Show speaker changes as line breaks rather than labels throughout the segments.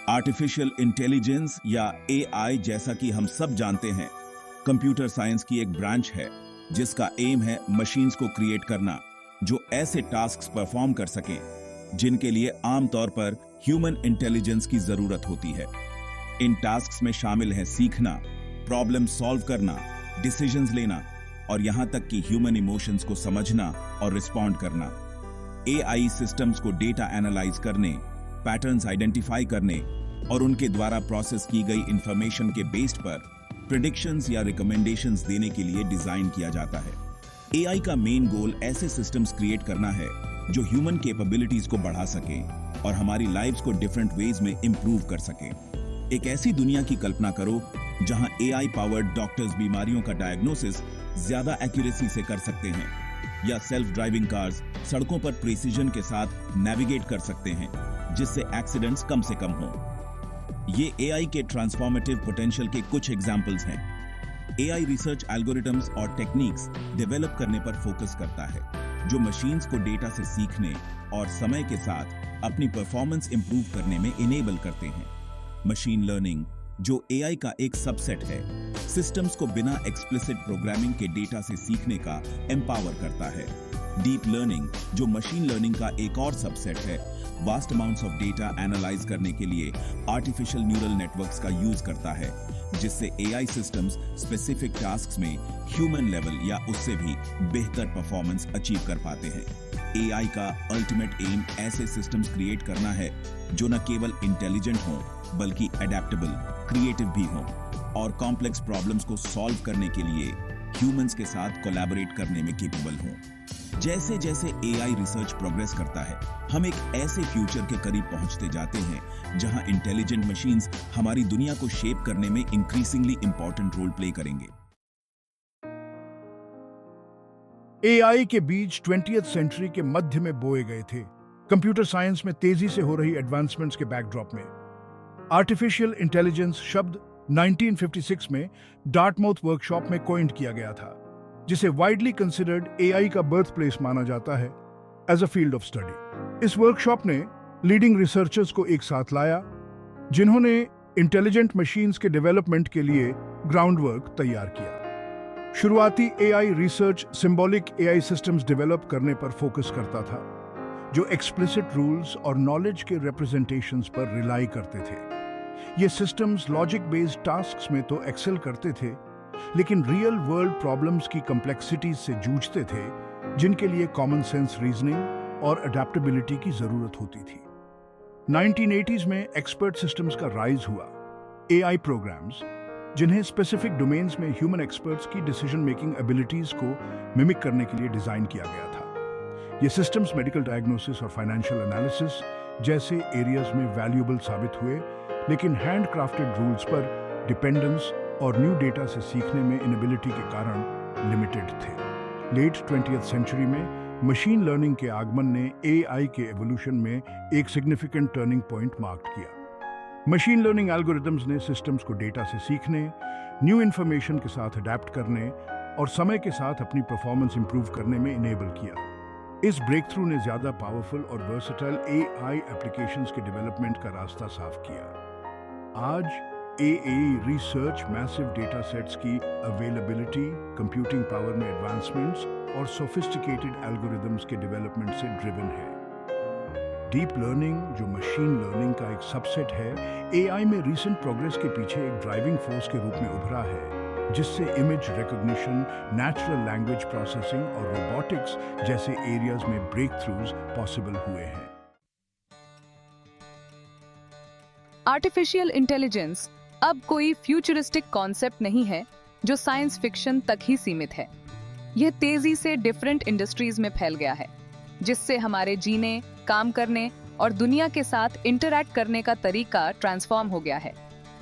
Artificial intelligence या AI, जैसा कि हम सब जानते हैं, कंप्यूटर साइंस की एक ब्रांच है जिसका एम है मशीन्स को क्रिएट करना जो ऐसे टास्क्स परफॉर्म कर सकें जिनके लिए आमतौर पर ह्यूमन इंटेलिजेंस की जरूरत होती है। इन टास्क्स में शामिल है सीखना, प्रॉब्लम सॉल्व करना, डिसीजंस लेना और यहां तक कि ह्यूमन इमोशंस को समझना और रिस्पॉन्ड करना। एआई सिस्टम्स को डेटा एनालाइज करने, पैटर्न्स आइडेंटिफाई करने और उनके द्वारा प्रोसेस की गई इंफॉर्मेशन के बेस्ड पर प्रेडिक्शंस या रिकमेंडेशंस देने के लिए डिजाइन किया जाता है। एआई का मेन गोल ऐसे सिस्टम्स क्रिएट करना है जो ह्यूमन कैपेबिलिटीज को बढ़ा सके और हमारी लाइव्स को डिफरेंट वेज में इंप्रूव कर सके। एक ऐसी दुनिया की कल्पना करो जहां एआई पावर्ड डॉक्टर्स बीमारियों का डायग्नोसिस ज्यादा एक्यूरेसी से कर सकते हैं, या सेल्फ ड्राइविंग कार्स सड़कों पर प्रिसीजन के साथ नेविगेट कर सकते हैं जिससे एक्सीडेंट्स कम से कम हों। ये एआई के ट्रांसफॉर्मेटिव पोटेंशियल के कुछ एग्जांपल्स हैं। एआई रिसर्च एल्गोरिथम्स और टेक्निक्स डेवलप करने पर फोकस करता है जो मशीन्स को डेटा से सीखने और समय के साथ अपनी परफॉर्मेंस इंप्रूव करने में इनेबल करते हैं। मशीन लर्निंग, जो एआई का एक सबसेट है, सिस्टम्स को बिना एक्सप्लिसिट प्रोग्रामिंग के डेटा से सीखने का एम्पावर करता है। डीप लर्निंग, जो मशीन लर्निंग का एक और सबसेट है, vast amounts of data analyse करने के लिए आर्टिफिशियल न्यूरल नेटवर्क्स का यूज करता है जिससे एआई सिस्टम्स स्पेसिफिक टास्क्स में ह्यूमन लेवल या उससे भी बेहतर परफॉर्मेंस अचीव कर पाते हैं। एआई का अल्टीमेट एम ऐसे सिस्टम्स क्रिएट करना है जो न केवल इंटेलिजेंट हों बल्कि अडेप्टेबल, क्रिएटिव भी हों और कॉम्प्लेक्स प्रॉब्लम्स को सॉल्व करने के लिए ह्यूमंस के साथ कोलैबोरेट करने में केपेबल हों। जैसे जैसे एआई रिसर्च प्रोग्रेस करता है, हम एक ऐसे फ्यूचर के करीब पहुंचते जाते हैं जहां इंटेलिजेंट मशीन्स हमारी दुनिया को शेप करने में इंक्रीजिंगली इंपॉर्टेंट रोल प्ले करेंगे।
एआई के बीज 20th सेंचुरी के मध्य में बोए गए थे, कंप्यूटर साइंस में तेजी से हो रही एडवांसमेंट्स के बैकड्रॉप में। आर्टिफिशियल इंटेलिजेंस शब्द 1956 में डार्टमाउथ वर्कशॉप में कॉइन्ड किया गया था, जिसे वाइडली कंसिडर्ड एआई का बर्थ प्लेस माना जाता है as a field of study. इस वर्कशॉप ने लीडिंग रिसर्चर्स को एक साथ लाया जिन्होंने इंटेलिजेंट मशीन्स के डेवलपमेंट के लिए ग्राउंड वर्क तैयार किया। शुरुआती AI research symbolic AI systems develop करने पर फोकस करता था जो एक्सप्लिसिट रूल्स और नॉलेज के रिप्रेजेंटेशंस पर रिलाई करते थे। ये सिस्टम्स लॉजिक बेस्ड टास्क्स में तो एक्सेल करते थे, लेकिन रियल वर्ल्ड प्रॉब्लम्स की कॉम्प्लेक्सिटीज से जूझते थे जिनके लिए कॉमन सेंस रीजनिंग और अडेप्टेबिलिटी की जरूरत होती थी। 1980s में एक्सपर्ट सिस्टम्स का राइज हुआ। एआई प्रोग्राम्स जिन्हें स्पेसिफिक डोमेन्स में ह्यूमन एक्सपर्ट्स की डिसीजन मेकिंग एबिलिटीज को मिमिक करने के लिए डिजाइन किया गया था। ये सिस्टम्स मेडिकल डायग्नोसिस और फाइनेंशियल एनालिसिस जैसे एरियाज में वैल्यूएबल साबित हुए, लेकिन हैंड क्राफ्टेड रूल्स पर डिपेंडेंस और न्यू डेटा से सीखने में इनेबिलिटी के कारण लिमिटेड थे। लेट 20th सेंचुरी में मशीन लर्निंग के आगमन ने एआई के एवोल्यूशन में एक सिग्निफिकेंट टर्निंग पॉइंट मार्क किया। मशीन लर्निंग एल्गोरिथम्स ने सिस्टम्स को डेटा से सीखने, न्यू इंफॉर्मेशन के साथ अडेप्ट करने और समय के साथ अपनी परफॉर्मेंस इंप्रूव करने में इनेबल किया। इस ब्रेक थ्रू ने ज्यादा पावरफुल और वर्सेटाइल एआई एप्लीकेशंस के डेवलपमेंट का रास्ता साफ किया। आज AI research massive data sets की अवेलेबिलिटी, कंप्यूटिंग पावर में एडवांसमेंट्स और सोफिस्टिकेटेड एल्गोरिथम्स के डेवलपमेंट से ड्रिवन है। डीप लर्निंग, जो मशीन लर्निंग का एक सबसेट है, एआई में रीसेंट प्रोग्रेस के पीछे एक ड्राइविंग फोर्स के रूप में उभरा है, जिससे image recognition, natural language processing और रोबोटिक्स जैसे एरियाज में ब्रेक थ्रूज पॉसिबल हुए हैं।
आर्टिफिशियल इंटेलिजेंस अब कोई फ्यूचरिस्टिक कॉन्सेप्ट नहीं है जो साइंस फिक्शन तक ही सीमित है। यह तेजी से डिफरेंट इंडस्ट्रीज में फैल गया है, जिससे हमारे जीने, काम करने और दुनिया के साथ इंटरैक्ट करने का तरीका ट्रांसफॉर्म हो गया है।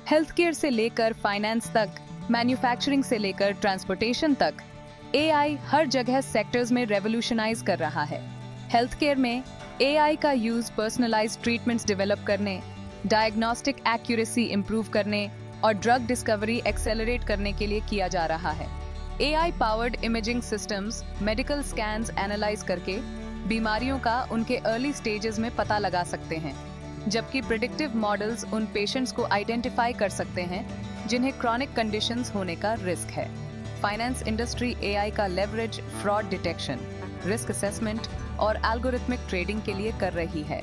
हेल्थ केयर से लेकर फाइनेंस तक, मैन्युफैक्चरिंग से लेकर ट्रांसपोर्टेशन तक, एआई हर जगह सेक्टर्स में रेवोल्यूशनाइज कर रहा है। हेल्थ केयर में एआई का यूज पर्सनलाइज्ड ट्रीटमेंट्स डेवलप करने, डायग्नोस्टिक एक्यूरेसी इंप्रूव करने और ड्रग डिस्कवरी एक्सेलरेट करने के लिए किया जा रहा है। AI powered imaging systems medical scans analyse करके बीमारियों का उनके अर्ली स्टेजेस में पता लगा सकते हैं। जबकि प्रिडिक्टिव मॉडल्स उन पेशेंट्स को आइडेंटिफाई कर सकते हैं जिन्हें क्रॉनिक कंडीशंस होने का रिस्क है। फाइनेंस इंडस्ट्री एआई का leverage fraud detection, risk assessment और एल्गोरिथमिक ट्रेडिंग के लिए कर रही है।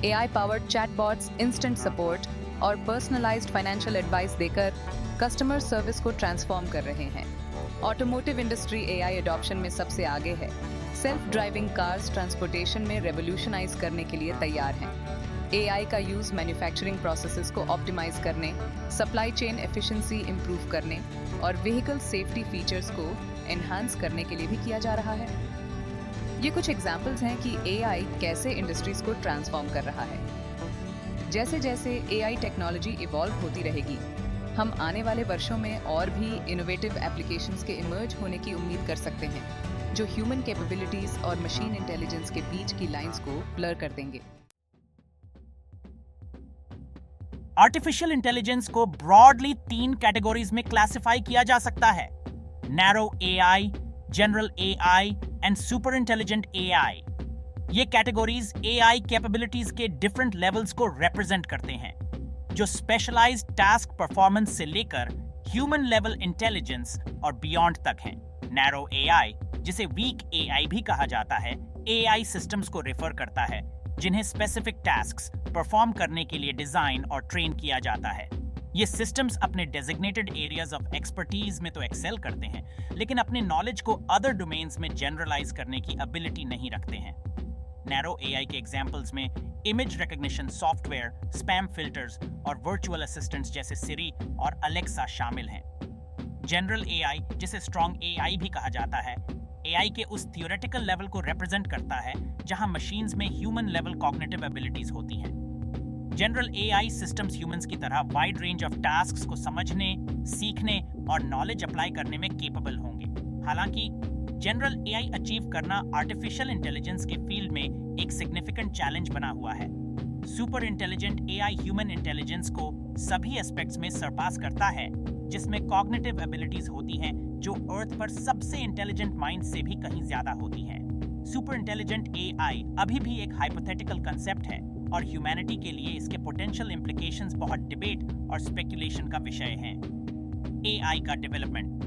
AI powered chatbots instant support और पर्सनलाइज्ड फाइनेंशियल एडवाइस देकर कस्टमर सर्विस को ट्रांसफॉर्म कर रहे हैं। ऑटोमोटिव इंडस्ट्री एआई एडॉप्शन में सबसे आगे है। सेल्फ ड्राइविंग कार्स ट्रांसपोर्टेशन में रेवोल्यूशनाइज करने के लिए तैयार हैं। एआई का यूज मैन्युफैक्चरिंग प्रोसेसेस को ऑप्टिमाइज करने, सप्लाई चेन एफिशिएंसी इंप्रूव करने और व्हीकल सेफ्टी फीचर्स को एनहांस करने के लिए भी किया जा रहा है। ये कुछ एग्जाम्पल्स हैं कि एआई कैसे इंडस्ट्रीज को ट्रांसफॉर्म कर रहा है। जैसे जैसे एआई टेक्नोलॉजी इवॉल्व होती रहेगी, हम आने वाले वर्षों में और भी इनोवेटिव एप्लीकेशंस के इमर्ज होने की उम्मीद कर सकते हैं, जो ह्यूमन कैपेबिलिटीज और मशीन इंटेलिजेंस के बीच की लाइंस को ब्लर कर देंगे।
आर्टिफिशियल इंटेलिजेंस को ब्रॉडली 3 कैटेगरीज में क्लासिफाई किया जा सकता है: narrow AI, general AI and super intelligent AI. ये कैटेगरीज एआई कैपेबिलिटीज के डिफरेंट लेवल्स को रिप्रेजेंट करते हैं, जो स्पेशलाइज्ड टास्क परफॉर्मेंस से लेकर ह्यूमन लेवल इंटेलिजेंस और बियॉन्ड तक हैं। नैरो एआई, जिसे वीक एआई भी कहा जाता है, एआई सिस्टम्स को रेफर करता है जिन्हें स्पेसिफिक टास्क्स परफॉर्म करने के लिए डिजाइन और ट्रेन किया जाता है। ये सिस्टम्स अपने डेजिग्नेटेड एरियाज ऑफ एक्सपर्टीज में तो एक्सेल करते हैं, लेकिन अपने नॉलेज को अदर डोमेन्स में जनरलाइज करने की एबिलिटी नहीं रखते हैं। नैरो एआई के एग्जांपल्स में image recognition software, spam filters और वर्चुअल असिस्टेंट्स जैसे सिरी और अलेक्सा शामिल हैं। जनरल एआई, जिसे स्ट्रॉन्ग एआई भी कहा जाता है, एआई के उस थियोरेटिकल लेवल को रिप्रेजेंट करता है जहां मशीन्स में ह्यूमन लेवल कॉग्निटिव एबिलिटीज होती हैं। जनरल एआई सिस्टम्स ह्यूमंस की तरह वाइड रेंज ऑफ टास्क्स को समझने, सीखने और नॉलेज अप्लाई करने में केपेबल होंगे। हालांकि जनरल एआई अचीव करना आर्टिफिशियल इंटेलिजेंस के फील्ड में एक सिग्निफिकेंट चैलेंज बना हुआ है। Super intelligent AI human intelligence को सभी एस्पेक्ट्स में सरपास करता है, जिसमें कॉग्निटिव एबिलिटीज होती हैं जो अर्थ पर सबसे इंटेलिजेंट माइंड से भी कहीं ज्यादा होती हैं। सुपर इंटेलिजेंट एआई अभी भी एक हाइपोथेटिकल कंसेप्ट है और ह्यूमैनिटी के लिए इसके पोटेंशियल इम्प्लीकेशंस बहुत डिबेट और स्पेकुलेशन का विषय हैं। एआई का डेवलपमेंट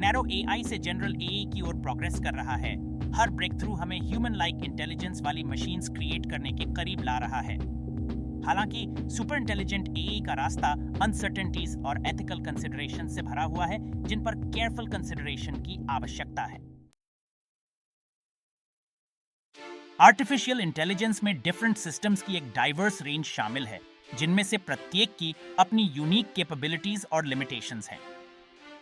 नैरो एआई से जनरल एआई की ओर प्रोग्रेस कर रहा है। हर ब्रेक थ्रू हमें ह्यूमन लाइक इंटेलिजेंस वाली मशीन्स क्रिएट करने के करीब ला रहा है। हालांकि सुपर इंटेलिजेंट एआई का रास्ता अनसर्टेनिटीज और एथिकल कंसिडरेशन से भरा हुआ है, जिन पर केयरफुल कंसिडरेशन की आवश्यकता है। आर्टिफिशियल इंटेलिजेंस में डिफरेंट सिस्टम्स की एक डाइवर्स रेंज शामिल है, जिनमें से प्रत्येक की अपनी यूनिक कैपेबिलिटीज और लिमिटेशंस हैं।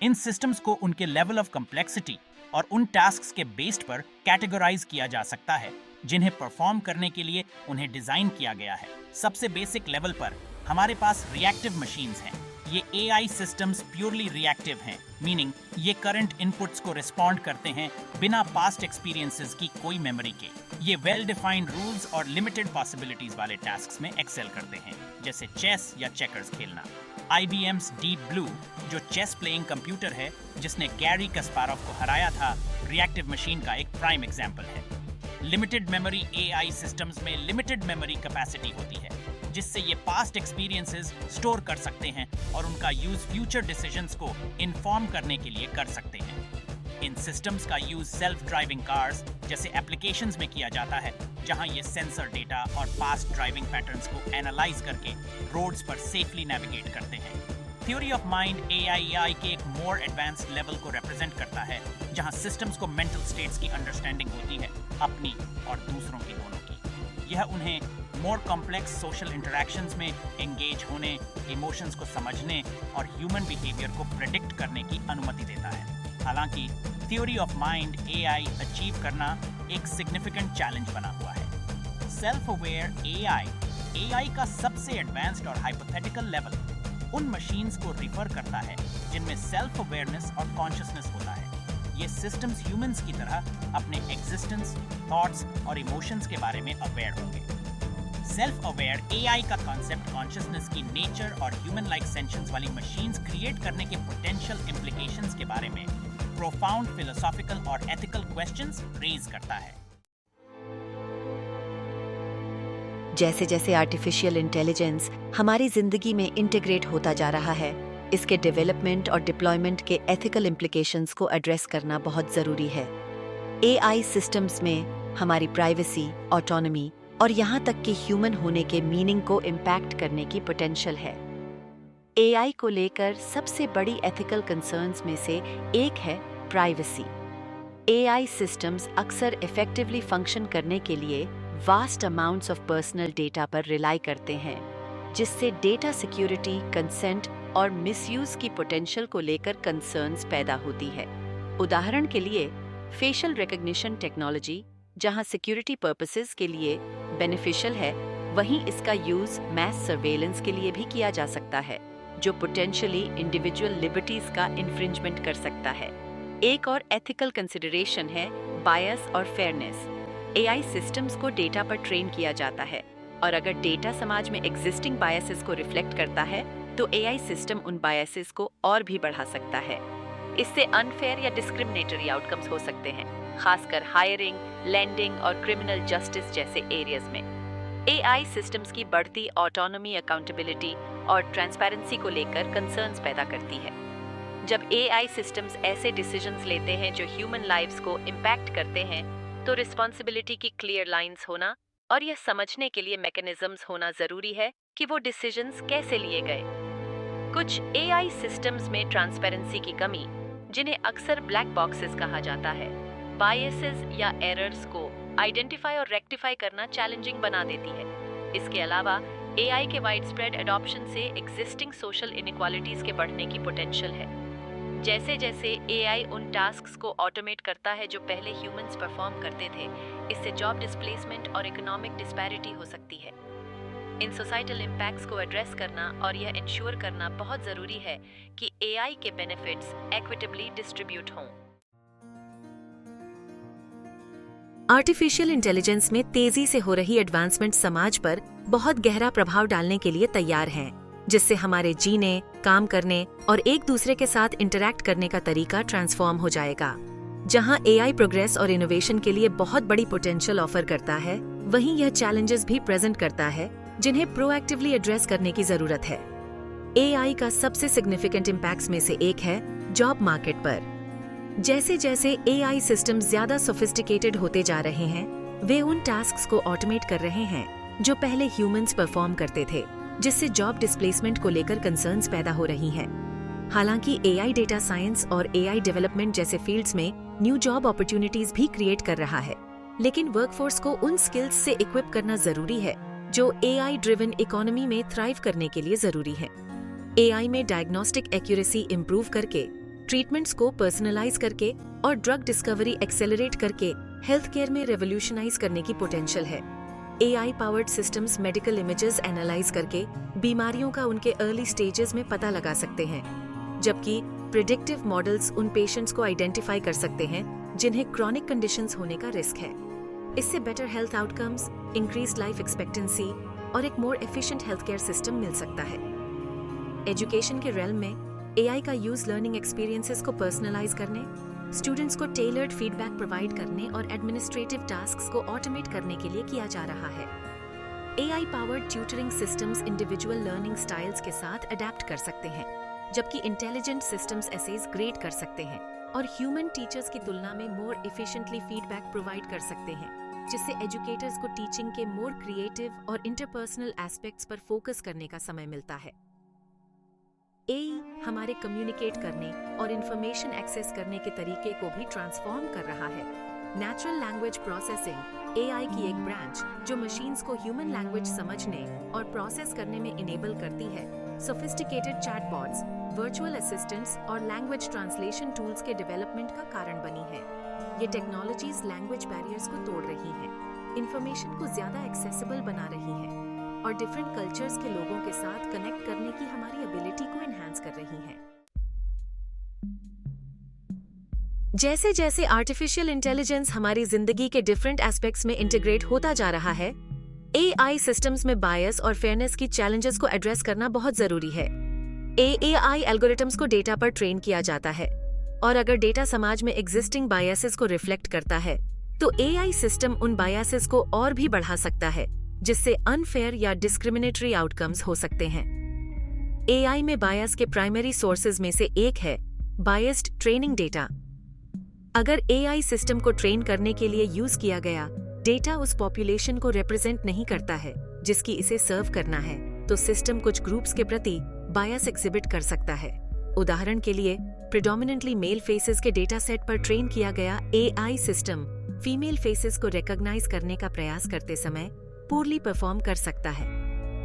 इन सिस्टम्स को उनके लेवल ऑफ कॉम्प्लेक्सिटी और उन टास्क्स के बेस्ड पर कैटेगराइज किया जा सकता है जिन्हें परफॉर्म करने के लिए उन्हें डिजाइन किया गया है। सबसे बेसिक लेवल पर हमारे पास रिएक्टिव मशीन्स हैं। ये एआई सिस्टम्स प्योरली रिएक्टिव हैं, मीनिंग ये करंट इनपुट्स को रिस्पॉन्ड करते हैं बिना पास्ट एक्सपीरियंसेस की कोई मेमोरी के। ये वेल डिफाइंड रूल्स और लिमिटेड पॉसिबिलिटीज वाले टास्क्स में एक्सेल करते हैं, जैसे चेस या चेकर्स खेलना। IBM's डीप ब्लू, जो चेस प्लेइंग कंप्यूटर है जिसने गैरी कस्पारोव को हराया था, रिएक्टिव मशीन का एक प्राइम एग्जाम्पल है। लिमिटेड मेमोरी एआई सिस्टम्स में लिमिटेड मेमोरी कैपेसिटी होती है, जिससे ये पास्ट एक्सपीरियंसेस स्टोर कर सकते हैं और उनका यूज फ्यूचर डिसीजंस को इन्फॉर्म करने के लिए कर सकते हैं। इन सिस्टम्स का यूज सेल्फ ड्राइविंग कार्स जैसे एप्लीकेशंस में किया जाता है, जहां ये सेंसर डेटा और पास्ट ड्राइविंग पैटर्न्स को एनालाइज करके रोड्स पर सेफली नेविगेट करते हैं। थ्योरी ऑफ माइंड एआई के एक मोर एडवांस्ड लेवल को रिप्रेजेंट करता है, जहां सिस्टम्स को मेंटल स्टेट्स की अंडरस्टैंडिंग होती है, अपनी और दूसरों की दोनों की। यह उन्हें मोर कॉम्प्लेक्स सोशल इंटरैक्शंस में एंगेज होने, इमोशंस को समझने और ह्यूमन बिहेवियर को प्रेडिक्ट करने की अनुमति देता है। हालांकि theory of mind AI achieve करना एक सिग्निफिकेंट चैलेंज बना हुआ है। सेल्फ अवेयर एआई का सबसे एडवांस्ड और हाइपोथेटिकल लेवल उन मशीन्स को रिफर करता है जिनमें सेल्फ अवेयरनेस और कॉन्शियसनेस होता है। ये सिस्टम्स ह्यूमंस की तरह अपने एग्जिस्टेंस, थॉट्स और इमोशंस के बारे में अवेयर होंगे। सेल्फ अवेयर एआई का कॉन्सेप्ट कॉन्शियसनेस की नेचर और ह्यूमन लाइक सेंशंस वाली मशीन्स क्रिएट करने के पोटेंशियल इम्प्लीकेशंस के बारे में प्रोफाउंड फिलोसॉफिकल और एथिकल क्वेश्चंस रेज करता है।
जैसे जैसे आर्टिफिशियल इंटेलिजेंस हमारी जिंदगी में इंटीग्रेट होता जा रहा है, इसके डेवलपमेंट और डिप्लॉयमेंट के एथिकल इम्प्लिकेशंस को एड्रेस करना बहुत ज़रूरी है। एआई सिस्टम्स में हमारी प्राइवेसी, ऑटोनॉमी और यहाँ तक कि ह्यूमन होने के मीनिंग को इम्पैक्ट करने की पोटेंशियल है। एआई को लेकर सबसे बड़ी एथिकल कंसर्न्स में से एक है प्राइवेसी। एआई सिस्टम्स अक्सर इफेक्टिवली फंक्शन करने के लिए vast amounts of personal data पर रिलाई करते हैं, जिससे डेटा सिक्योरिटी, कंसेंट और मिसयूज की पोटेंशियल को लेकर कंसर्न्स पैदा होती है। उदाहरण के लिए फेशियल रिकॉग्निशन टेक्नोलॉजी जहां सिक्योरिटी पर्पसेस के लिए बेनिफिशियल है, वहीं इसका यूज मैस सर्वेलेंस के लिए भी किया जा सकता है, जो पोटेंशियली इंडिविजुअल लिबर्टीज का इन्फ्रिंजमेंट कर सकता है। एक और एथिकल कंसिडरेशन है बायस और फेयरनेस। एआई सिस्टम्स को डेटा पर ट्रेन किया जाता है, और अगर डेटा समाज में एग्जिस्टिंग बायसेस को रिफ्लेक्ट करता है तो एआई सिस्टम उन बायसेस को और भी बढ़ा सकता है। इससे अनफेयर या डिस्क्रिमिनेटरी आउटकम्स हो सकते हैं, खासकर हायरिंग, लेंडिंग और क्रिमिनल जस्टिस जैसे एरियाज में। एआई सिस्टम्स की बढ़ती ऑटोनॉमी, अकाउंटेबिलिटी और ट्रांसपेरेंसी को लेकर कंसर्न्स पैदा करती है। जब एआई सिस्टम्स ऐसे डिसीजंस लेते हैं जो ह्यूमन लाइव्स को इम्पैक्ट करते हैं, तो रिस्पॉन्सिबिलिटी की क्लियर लाइंस होना और यह समझने के लिए मैकेनिज्म्स होना जरूरी है कि वो डिसीजंस कैसे लिए गए। कुछ एआई सिस्टम्स में ट्रांसपेरेंसी की कमी, जिन्हें अक्सर ब्लैक बॉक्सेस कहा जाता है, बायसेस या एरर्स को आइडेंटिफाई और रेक्टिफाई करना चैलेंजिंग बना देती है। इसके अलावा एआई के वाइडस्प्रेड एडॉप्शन से एग्जिस्टिंग सोशल इनइक्वालिटीज के बढ़ने की पोटेंशियल है। जैसे जैसे एआई उन टास्क्स को ऑटोमेट करता है जो पहले ह्यूमंस परफॉर्म करते थे, इससे जॉब डिस्प्लेसमेंट और इकोनॉमिक डिस्पैरिटी हो सकती है। इन सोसाइटल इम्पैक्ट्स को एड्रेस करना और यह इंश्योर करना बहुत जरूरी है कि एआई के बेनिफिट्स इक्विटेबली डिस्ट्रीब्यूट हों।
आर्टिफिशियल इंटेलिजेंस में तेजी से हो रही एडवांसमेंट समाज पर बहुत गहरा प्रभाव डालने के लिए तैयार हैं, जिससे हमारे जीने, काम करने और एक दूसरे के साथ इंटरैक्ट करने का तरीका ट्रांसफॉर्म हो जाएगा। जहां एआई प्रोग्रेस और इनोवेशन के लिए बहुत बड़ी पोटेंशियल ऑफर करता है, वहीं यह चैलेंजेस भी प्रेजेंट करता है जिन्हें प्रोएक्टिवली एड्रेस करने की जरूरत है। एआई का सबसे सिग्निफिकेंट इम्पैक्ट्स में से एक है जॉब मार्केट पर। जैसे जैसे एआई सिस्टम ज्यादा सोफिस्टिकेटेड होते जा रहे हैं, वे उन टास्क्स को ऑटोमेट कर रहे हैं जो पहले ह्यूमंस परफॉर्म करते थे, जिससे जॉब डिस्प्लेसमेंट को लेकर कंसर्न्स पैदा हो रही हैं। हालांकि एआई डेटा साइंस और एआई डेवलपमेंट जैसे फील्ड्स में न्यू जॉब अपॉर्चुनिटीज भी क्रिएट कर रहा है, लेकिन वर्कफोर्स को उन स्किल्स से इक्विप करना जरूरी है जो एआई ड्रिवन इकोनॉमी में थ्राइव करने के लिए जरूरी है। एआई में डायग्नोस्टिक एक्यूरेसी इंप्रूव करके, ट्रीटमेंट्स को पर्सनलाइज करके और ड्रग डिस्कवरी एक्सेलरेट करके हेल्थ केयर में रेवोल्यूशनाइज करने की पोटेंशियल है। AI powered systems medical images analyse करके बीमारियों का उनके अर्ली स्टेजेस में पता लगा सकते हैं, जबकि प्रिडिक्टिव मॉडल्स उन पेशेंट्स को आइडेंटिफाई कर सकते हैं जिन्हें क्रॉनिक कंडीशंस होने का रिस्क है। इससे better health outcomes, increased life expectancy और एक more efficient health care system मिल सकता है। एजुकेशन के रेल्म में एआई का यूज लर्निंग एक्सपीरियंसेस को पर्सनलाइज करने, स्टूडेंट्स को टेलर्ड फीडबैक प्रोवाइड करने और एडमिनिस्ट्रेटिव टास्क्स को ऑटोमेट करने के लिए किया जा रहा है। AI powered tutoring systems individual learning styles के साथ अडेप्ट कर सकते हैं, जबकि इंटेलिजेंट सिस्टम्स एसेज ग्रेड कर सकते हैं और ह्यूमन टीचर्स की तुलना में मोर एफिशिएंटली फीडबैक प्रोवाइड कर सकते हैं, जिससे एजुकेटर्स को टीचिंग के मोर क्रिएटिव और इंटरपर्सनल एस्पेक्ट्स पर फोकस करने का समय मिलता है। एआई हमारे कम्युनिकेट करने और इंफॉर्मेशन एक्सेस करने के तरीके को भी ट्रांसफॉर्म कर रहा है। नेचुरल लैंग्वेज प्रोसेसिंग एआई की एक ब्रांच जो मशीन्स को ह्यूमन लैंग्वेज समझने और प्रोसेस करने में इनेबल करती है, सोफिस्टिकेटेड चैटबॉट्स, वर्चुअल असिस्टेंट्स और लैंग्वेज ट्रांसलेशन टूल्स के डेवलपमेंट का कारण बनी है। ये टेक्नोलॉजीज लैंग्वेज बैरियर्स को तोड़ रही हैं, इंफॉर्मेशन को ज्यादा एक्सेसिबल बना रही हैं और डिफरेंट कल्चर्स के लोगों के साथ कनेक्ट करने की हमारी एबिलिटी को एनहांस कर रही हैं। जैसे जैसे आर्टिफिशियल इंटेलिजेंस हमारी जिंदगी के डिफरेंट एस्पेक्ट्स में इंटीग्रेट होता जा रहा है, एआई सिस्टम्स में बायस और फेयरनेस की चैलेंजेस को एड्रेस करना बहुत जरूरी है। एआई एल्गोरिथम्स को डेटा पर ट्रेन किया जाता है, और अगर डेटा समाज में एग्जिस्टिंग बायसेस को रिफ्लेक्ट करता है, तो एआई सिस्टम उन बायसेस को और भी बढ़ा सकता है, जिससे अनफेयर या डिस्क्रिमिनेटरी आउटकम्स हो सकते हैं। एआई में बायस के प्राइमरी सोर्सेज में से एक है बायस्ड ट्रेनिंग डेटा। अगर एआई सिस्टम को ट्रेन करने के लिए यूज किया गया डेटा उस पॉपुलेशन को रिप्रेजेंट नहीं करता है जिसकी इसे सर्व करना है, तो सिस्टम कुछ ग्रुप्स के प्रति बायस एग्जिबिट कर सकता है। उदाहरण के लिए, प्रिडोमिनेंटली मेल फेसेस के डेटा सेट पर ट्रेन किया गया एआई सिस्टम फीमेल फेसेस को रिकॉग्नाइज करने का प्रयास करते समय पूरली परफॉर्म कर सकता है।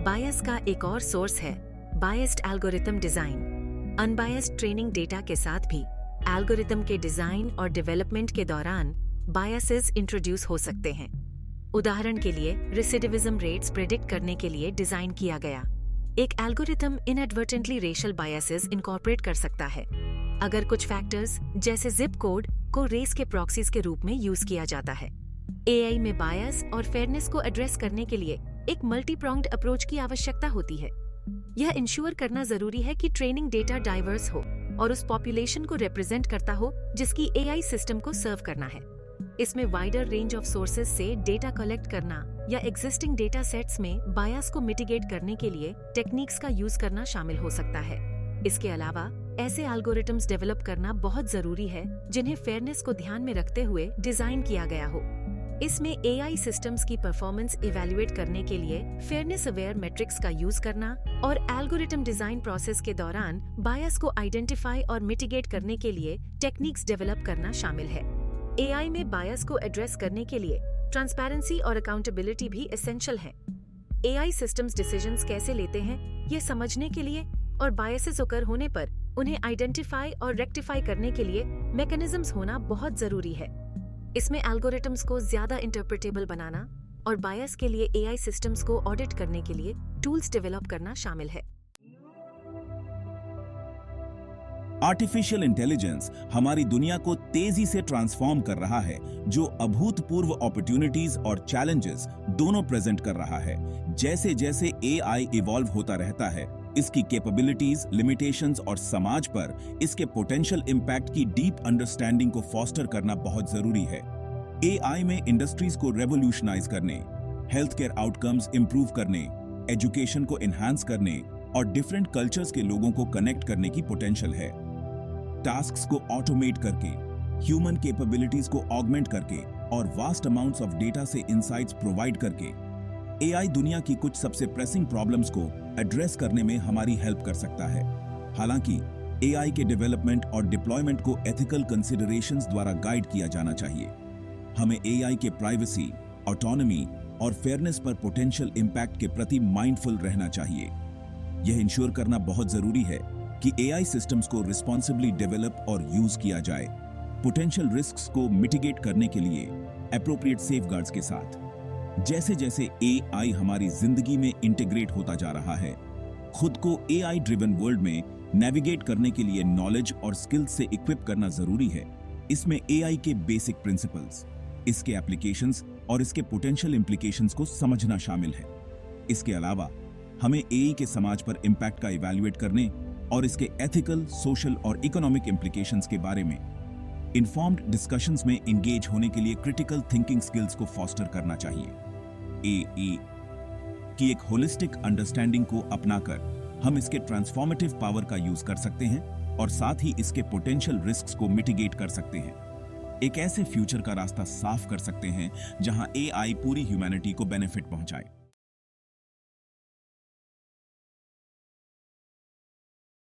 बायस का एक और सोर्स है biased algorithm design. Unbiased training data के साथ भी एल्गोरिथम के डिजाइन और डेवलपमेंट के दौरान बायसेस इंट्रोड्यूस हो सकते हैं। उदाहरण के लिए, रेसिडिविज्म रेट्स प्रेडिक्ट करने के लिए डिजाइन किया गया एक algorithm inadvertently racial biases incorporate कर सकता है अगर कुछ फैक्टर्स जैसे जिप कोड को रेस के प्रॉक्सीज के रूप में यूज किया जाता है। एआई में बायस और फेयरनेस को एड्रेस करने के लिए एक मल्टी प्रोंग्ड अप्रोच की आवश्यकता होती है। यह इंश्योर करना जरूरी है कि ट्रेनिंग डेटा डाइवर्स हो और उस पॉपुलेशन को रिप्रेजेंट करता हो जिसकी एआई सिस्टम को सर्व करना है। इसमें वाइडर रेंज ऑफ सोर्सेज से डेटा कलेक्ट करना या एग्जिस्टिंग डेटा सेट्स में बायस को मिटिगेट करने के लिए टेक्निक्स का यूज करना शामिल हो सकता है। इसके अलावा ऐसे एल्गोरिथम्स डेवलप करना बहुत जरूरी है जिन्हें फेयरनेस को ध्यान में रखते हुए डिजाइन किया गया हो। इसमें एआई सिस्टम्स की परफॉर्मेंस इवैल्यूएट करने के लिए फेयरनेस अवेयर मैट्रिक्स का यूज करना और एल्गोरिथम डिजाइन प्रोसेस के दौरान बायस को आइडेंटिफाई और मिटिगेट करने के लिए टेक्निक्स डेवलप करना शामिल है। एआई में बायस को एड्रेस करने के लिए ट्रांसपेरेंसी और अकाउंटेबिलिटी भी एसेंशियल है। एआई सिस्टम्स डिसीजंस कैसे लेते हैं ये समझने के लिए और बायसेस ओकर होने पर उन्हें आइडेंटिफाई और रेक्टिफाई करने के लिए मैकेनिज्म्स होना बहुत जरूरी है। इसमें एल्गोरिथम्स को ज्यादा इंटरप्रेटेबल बनाना और बायस के लिए एआई सिस्टम्स को ऑडिट करने के लिए टूल्स डेवलप करना शामिल है।
आर्टिफिशियल इंटेलिजेंस हमारी दुनिया को तेजी से ट्रांसफॉर्म कर रहा है, जो अभूतपूर्व अपॉर्चुनिटीज और चैलेंजेस दोनों प्रेजेंट कर रहा है। जैसे जैसे एआई इवॉल्व होता रहता है, इसकी कैपेबिलिटीज, लिमिटेशंस और समाज पर इसके पोटेंशियल इंपैक्ट की डीप अंडरस्टैंडिंग को फॉस्टर करना बहुत जरूरी है। एआई में इंडस्ट्रीज को रेवोल्यूशनाइज करने, हेल्थ केयर आउटकम्स इंप्रूव करने, एजुकेशन को एनहांस करने और डिफरेंट कल्चर्स के लोगों को कनेक्ट करने की पोटेंशियल है। टास्क्स को ऑटोमेट करके, ह्यूमन कैपेबिलिटीज को ऑगमेंट करके और वास्ट अमाउंट्स ऑफ डेटा से इनसाइट्स प्रोवाइड करके एआई दुनिया की कुछ सबसे प्रेसिंग प्रॉब्लम्स को एड्रेस करने में हमारी हेल्प कर सकता है। हालांकि एआई के डेवलपमेंट और डिप्लॉयमेंट को एथिकल कंसिडरेशंस द्वारा गाइड किया जाना चाहिए। हमें एआई के प्राइवेसी, ऑटोनॉमी और फेयरनेस पर पोटेंशियल इंपैक्ट के प्रति माइंडफुल रहना चाहिए। यह इंश्योर करना बहुत जरूरी है कि एआई सिस्टम्स को रिस्पॉन्सिबली डेवलप और यूज किया जाए, पोटेंशियल रिस्क्स को मिटिगेट करने के लिए एप्रोप्रिएट सेफगार्ड्स के साथ। जैसे जैसे एआई हमारी जिंदगी में इंटीग्रेट होता जा रहा है, खुद को एआई ड्रिवन वर्ल्ड में नेविगेट करने के लिए नॉलेज और स्किल्स से इक्विप करना जरूरी है। इसमें एआई के बेसिक प्रिंसिपल्स, इसके एप्लीकेशंस और इसके पोटेंशियल इंप्लीकेशंस को समझना शामिल है। इसके अलावा हमें एआई के समाज पर इंपैक्ट का इवैल्यूएट करने और इसके एथिकल, सोशल और इकोनॉमिक इंप्लीकेशंस के बारे में इन्फॉर्म्ड डिस्कशंस में एंगेज होने के लिए क्रिटिकल थिंकिंग स्किल्स को फॉस्टर करना चाहिए। एआई की एक होलिस्टिक अंडरस्टैंडिंग को अपनाकर हम इसके ट्रांसफॉर्मेटिव पावर का यूज कर सकते हैं और साथ ही इसके पोटेंशियल रिस्क्स को मिटिगेट कर सकते हैं। एक ऐसे फ्यूचर का रास्ता साफ कर सकते हैं जहां एआई पूरी ह्यूमैनिटी को बेनिफिट पहुंचाए।